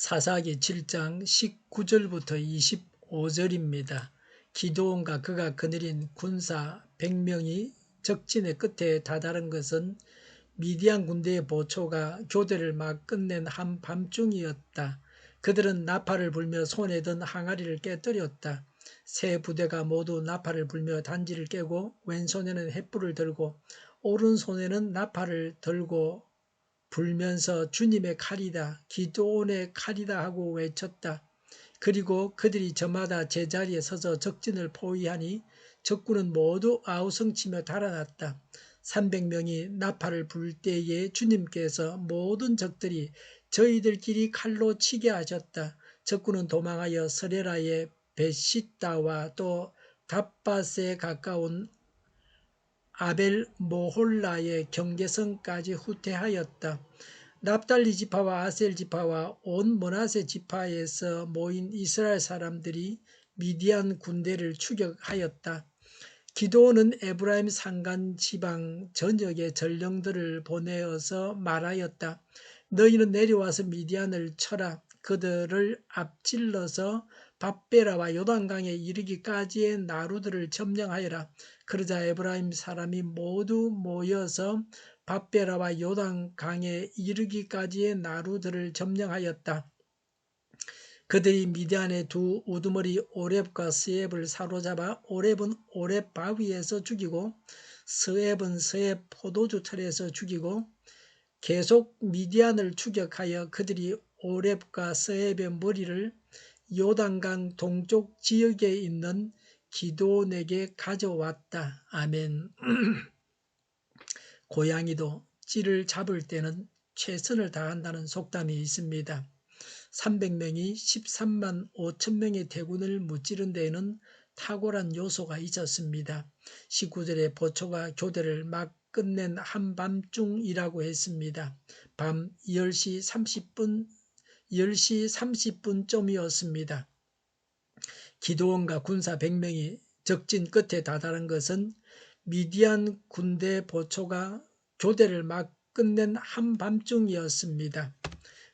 사사기 7장 19절부터 25절입니다. 기드온과 그가 거느린 군사 100명이 적진의 끝에 다다른 것은 미디안 군대의 보초가 교대를 막 끝낸 한밤중이었다. 그들은 나팔을 불며 손에 든 항아리를 깨뜨렸다. 세 부대가 모두 나팔을 불며 단지를 깨고 왼손에는 횃불을 들고 오른손에는 나팔을 들고 불면서 주님의 칼이다, 기드온의 칼이다 하고 외쳤다. 그리고 그들이 저마다 제자리에 서서 적진을 포위하니 적군은 모두 아우성치며 달아났다. 300명이 나팔을 불 때에 주님께서 모든 적들이 저희들끼리 칼로 치게 하셨다. 적군은 도망하여 서레라의 베시다와 또 답밭에 가까운 아벨 모홀라의 경계선까지 후퇴하였다. 납달리 지파와 아셀 지파와 온 므낫세 지파에서 모인 이스라엘 사람들이 미디안 군대를 추격하였다. 기드온은 에브라임 산간 지방 전역에 전령들을 보내어서 말하였다. 너희는 내려와서 미디안을 쳐라. 그들을 앞질러서 밧베라와 요단강에 이르기까지의 나루들을 점령하여라. 그러자 에브라임 사람이 모두 모여서 밧베라와 요단강에 이르기까지의 나루들을 점령하였다. 그들이 미디안의 두 우두머리 오렙과 스앱을 사로잡아 오렙은 오렙 바위에서 죽이고 스앱은 스앱 포도주 틀에서 죽이고 계속 미디안을 추격하여 그들이 오렙과 스앱의 머리를 요단강 동쪽 지역에 있는 기드온에게 가져왔다. 아멘. 고양이도 찌를 잡을 때는 최선을 다한다는 속담이 있습니다. 300명이 13만 5천 명의 대군을 무찌른 데에는 탁월한 요소가 있었습니다. 19절에 보초가 교대를 막 끝낸 한밤중이라고 했습니다. 밤 10시 30분쯤이었습니다. 기드온과 군사 100명이 적진 끝에 다다른 것은 미디안 군대 보초가 교대를 막 끝낸 한밤중이었습니다.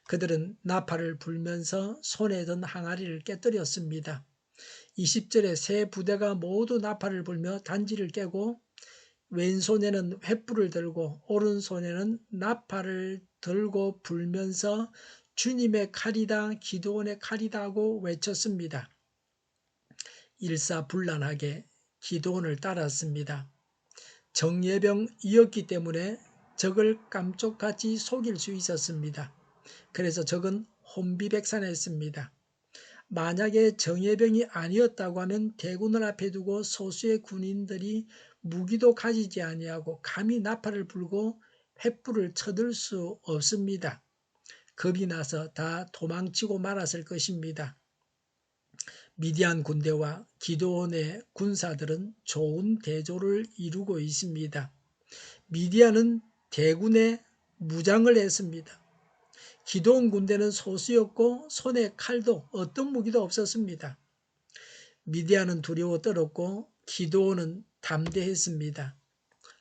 그들은 나팔을 불면서 손에 든 항아리를 깨뜨렸습니다. 20절에 세 부대가 모두 나팔을 불며 단지를 깨고 왼손에는 횃불을 들고 오른손에는 나팔을 들고 불면서 주님의 칼이다, 기드온의 칼이다 하고 외쳤습니다. 일사불란하게 기드온을 따랐습니다. 정예병이었기 때문에 적을 깜짝같이 속일 수 있었습니다. 그래서 적은 혼비백산했습니다. 만약에 정예병이 아니었다고 하면 대군을 앞에 두고 소수의 군인들이 무기도 가지지 아니하고 감히 나팔을 불고 횃불을 쳐들 수 없습니다. 겁이 나서 다 도망치고 말았을 것입니다. 미디안 군대와 기드온의 군사들은 좋은 대조를 이루고 있습니다. 미디안은 대군에 무장을 했습니다. 기드온 군대는 소수였고 손에 칼도 어떤 무기도 없었습니다. 미디안은 두려워 떨었고 기드온은 담대했습니다.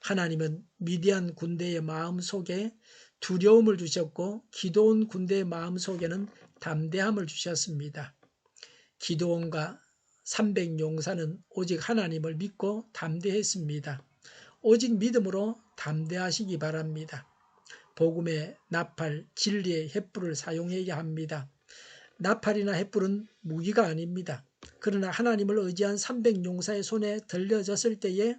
하나님은 미디안 군대의 마음속에 두려움을 주셨고 기드온 군대의 마음속에는 담대함을 주셨습니다. 기드온과 300용사는 오직 하나님을 믿고 담대했습니다. 오직 믿음으로 담대하시기 바랍니다. 복음의 나팔, 진리의 횃불을 사용해야 합니다. 나팔이나 횃불은 무기가 아닙니다. 그러나 하나님을 의지한 300용사의 손에 들려졌을 때에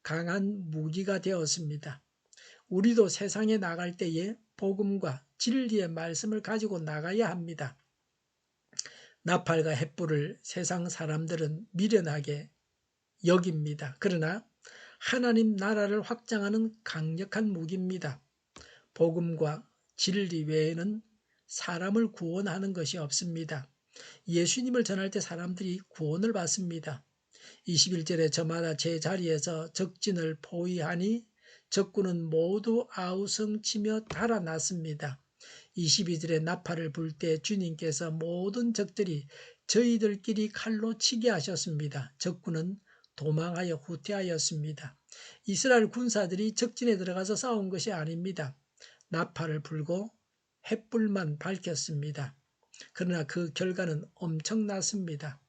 강한 무기가 되었습니다. 우리도 세상에 나갈 때에 복음과 진리의 말씀을 가지고 나가야 합니다. 나팔과 횃불을 세상 사람들은 미련하게 여깁니다. 그러나 하나님 나라를 확장하는 강력한 무기입니다. 복음과 진리 외에는 사람을 구원하는 것이 없습니다. 예수님을 전할 때 사람들이 구원을 받습니다. 21절에 저마다 제 자리에서 적진을 포위하니 적군은 모두 아우성치며 달아났습니다. 22절에 나팔을 불 때 주님께서 모든 적들이 저희들끼리 칼로 치게 하셨습니다. 적군은 도망하여 후퇴하였습니다. 이스라엘 군사들이 적진에 들어가서 싸운 것이 아닙니다. 나팔을 불고 횃불만 밝혔습니다. 그러나 그 결과는 엄청났습니다.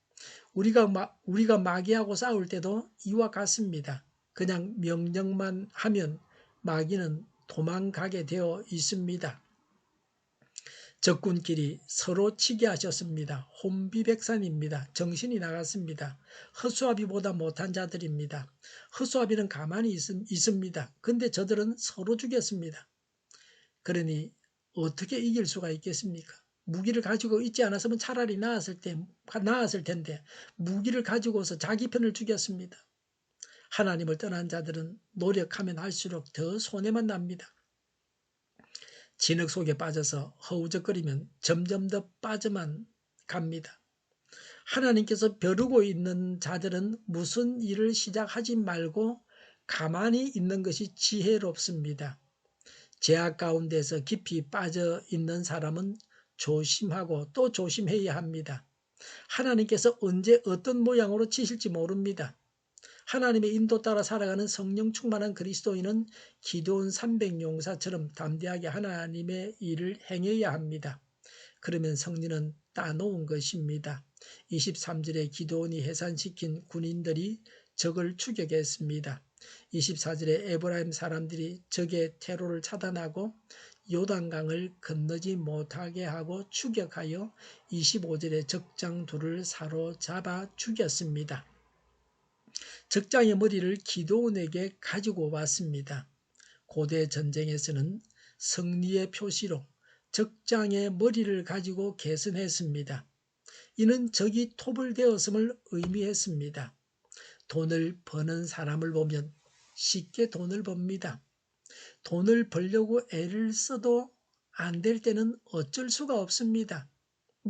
우리가 마귀하고 싸울 때도 이와 같습니다. 그냥 명령만 하면 마귀는 도망가게 되어 있습니다. 적군끼리 서로 치게 하셨습니다. 혼비백산입니다. 정신이 나갔습니다. 허수아비보다 못한 자들입니다. 허수아비는 가만히 있습니다. 근데 저들은 서로 죽였습니다. 그러니 어떻게 이길 수가 있겠습니까? 무기를 가지고 있지 않았으면 차라리 나았을 텐데 무기를 가지고서 자기 편을 죽였습니다. 하나님을 떠난 자들은 노력하면 할수록 더 손해만 납니다. 진흙 속에 빠져서 허우적거리면 점점 더 빠져만 갑니다. 하나님께서 벼르고 있는 자들은 무슨 일을 시작하지 말고 가만히 있는 것이 지혜롭습니다. 제약 가운데서 깊이 빠져 있는 사람은 조심하고 또 조심해야 합니다. 하나님께서 언제 어떤 모양으로 치실지 모릅니다. 하나님의 인도 따라 살아가는 성령 충만한 그리스도인은 기도원 300용사처럼 담대하게 하나님의 일을 행해야 합니다. 그러면 성리는 따놓은 것입니다. 23절에 기도원이 해산시킨 군인들이 적을 추격했습니다. 24절에 에브라임 사람들이 적의 테러를 차단하고 요단강을 건너지 못하게 하고 추격하여 25절에 적장 둘을 사로잡아 죽였습니다. 적장의 머리를 기도원에게 가지고 왔습니다. 고대 전쟁에서는 승리의 표시로 적장의 머리를 가지고 계승했습니다. 이는 적이 토벌되었음을 의미했습니다. 돈을 버는 사람을 보면 쉽게 돈을 법니다. 돈을 벌려고 애를 써도 안 될 때는 어쩔 수가 없습니다.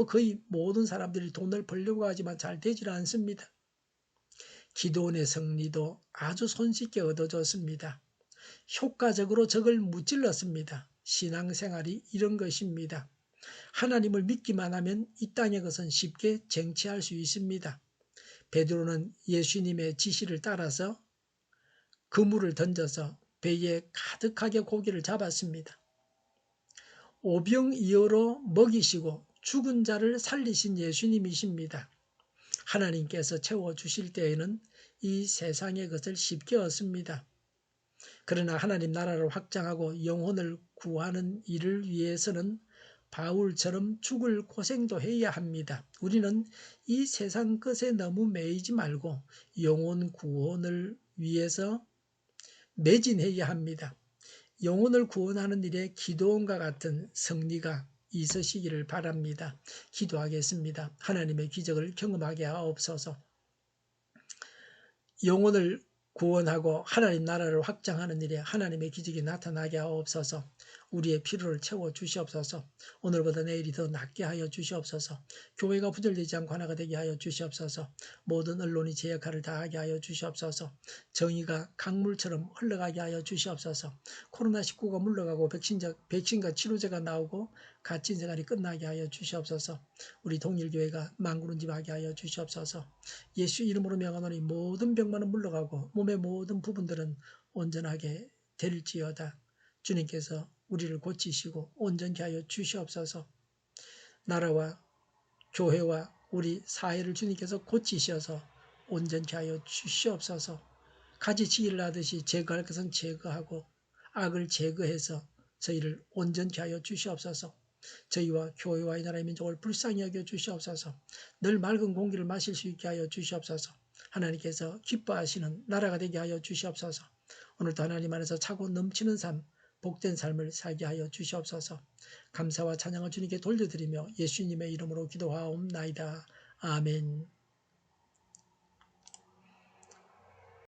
거의 모든 사람들이 돈을 벌려고 하지만 잘 되질 않습니다. 기도원의 승리도 아주 손쉽게 얻어졌습니다. 효과적으로 적을 무찔렀습니다. 신앙생활이 이런 것입니다. 하나님을 믿기만 하면 이 땅의 것은 쉽게 쟁취할 수 있습니다. 베드로는 예수님의 지시를 따라서 그물을 던져서 배에 가득하게 고기를 잡았습니다. 오병이어로 먹이시고 죽은 자를 살리신 예수님이십니다. 하나님께서 채워주실 때에는 이 세상의 것을 쉽게 얻습니다. 그러나 하나님 나라를 확장하고 영혼을 구하는 일을 위해서는 바울처럼 죽을 고생도 해야 합니다. 우리는 이 세상 것에 너무 매이지 말고 영혼 구원을 위해서 매진해야 합니다. 영혼을 구원하는 일에 기도원과 같은 승리가 있으시기를 바랍니다. 기도하겠습니다. 하나님의 기적을 경험하게 하옵소서. 영혼을 구원하고 하나님 나라를 확장하는 일에 하나님의 기적이 나타나게 하옵소서. 우리의 필요를 채워 주시옵소서. 오늘보다 내일이 더 낫게 하여 주시옵소서. 교회가 부절되지 않고 하나가 되게 하여 주시옵소서. 모든 언론이 제 역할을 다하게 하여 주시옵소서. 정의가 강물처럼 흘러가게 하여 주시옵소서. 코로나19가 물러가고 백신과 치료제가 나오고 갇힌 생활이 끝나게 하여 주시옵소서. 우리 동일교회가 만구른집하게 하여 주시옵소서. 예수 이름으로 명하노니 모든 병만은 물러가고 몸의 모든 부분들은 온전하게 될지어다. 주님께서 우리를 고치시고 온전케 하여 주시옵소서. 나라와 교회와 우리 사회를 주님께서 고치셔서 온전케 하여 주시옵소서. 가지치기를 하듯이 제거할 것은 제거하고 악을 제거해서 저희를 온전케 하여 주시옵소서. 저희와 교회와 이 나라의 민족을 불쌍히 여겨 주시옵소서. 늘 맑은 공기를 마실 수 있게 하여 주시옵소서. 하나님께서 기뻐하시는 나라가 되게 하여 주시옵소서. 오늘도 하나님 안에서 차고 넘치는 삶, 복된 삶을 살게 하여 주시옵소서. 감사와 찬양을 주님께 돌려드리며 예수님의 이름으로 기도하옵나이다. 아멘.